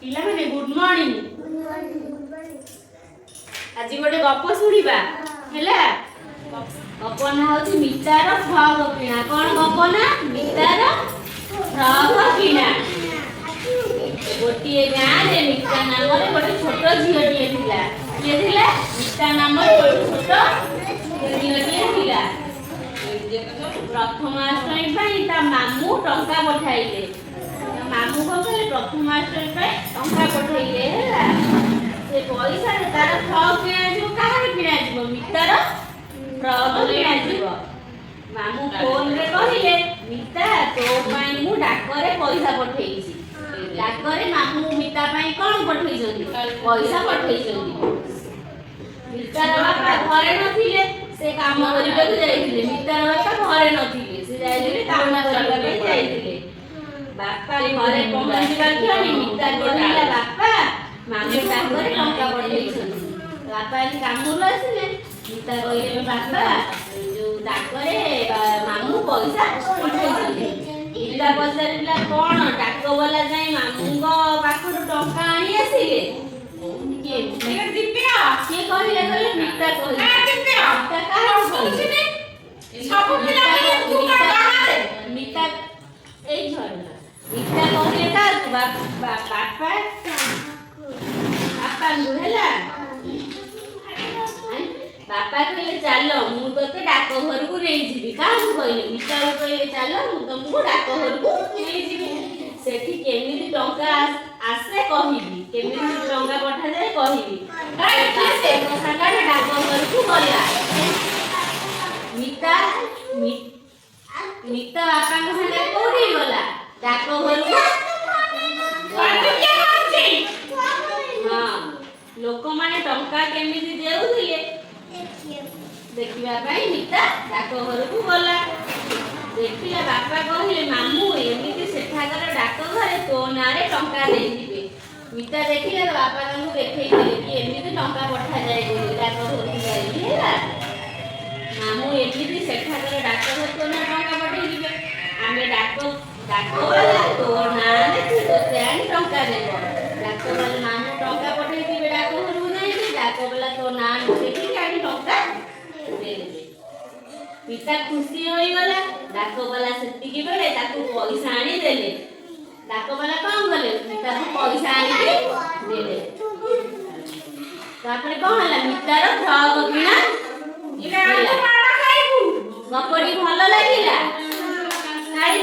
पिला माने good morning आज गोटे गप शुणा है गप ना हूँ मितार फ्रॉक किणा कौन गप ना मितार फ्रॉक किणा गोटे गाँव में मिता नाम गोटे छोट झीटे किए मिता नाम छोट झीटे प्रथमाष्टमी मामू टंका पठाइले मामू कौन कले प्रथमाष्टमी टंका पठाइले से पैसा तार फ्रॉक किणा कहाँ किणा मितार फ्रॉक किणा मामू फोन रे कहले मिता तो पाई मु डाकरे पैसा पठेइछि डाकरे मामू मिता पाई कोन पठेइछन्ति पैसा पठेइछन्ति मितार बापा घरे नथिले से काम करिबाकु जाइथिले मितार बापा घरे नथिले से जाइथिले काम करिबाकु जाइथिले बापा घरे पहुंचिबा कि मिता कहला बापा मामू डाकरे टंका पठेइछन्ति बापा कामरू आसिले मिता कहले बापा जो डाकरे मामू पैसा पठेइछन्ति मिता पचारिला कोन डाक वाला जाई मामू को पाखरु टंका आनी आसिले के दिपिया के कहले कहले मिता कहले मिता काहे कहले सब पिला तू बाहर मिता ए झरना मिता कहले का बापा बापा नुहेला बापा कहले चलो मु तोते डाक घर को नहीं जीवी का कहले मिता कहले चलो मु तुमको डाक घर को नहीं जीवी सेठी केमिति टंका आसे कहिबी केमिति टंका पठा जाए कहिबी से सागा डाक घर को गला मिता मिता बापा को संगे कोठी गला डाक घर को हां लोक माने टंका केमिति देउथिले देखिबा भाई मिता डाक घर को गला देखिला बापा कहले मामू एमिति सेठाकर डाक घरे तो नारे टंका दे दिबे मिता देखिला बापा तांको देखैले कि एमिति टंका पठा जाय बोली डाक घर को जाई हेला मामू एमिति सेठाकर डाक घर तो ना टंका पठै दिबे आमे डाक वाला तो नारे तो त्यान टंका देबो डाक वाला मामू टंका पठै दिबे डाक घर को जाई डाक वाला तो ना देखि कानी टंका पिता खुशी होई गला डाक वाला सेतिकी बेले ताकू पैसा आनी देले डाक वाला कौन गले पिता को पैसा आनी देले तापरे कोन हला मितार फ्रॉक किना इला माडा खाइबू गपडी भलो लागिला खाइ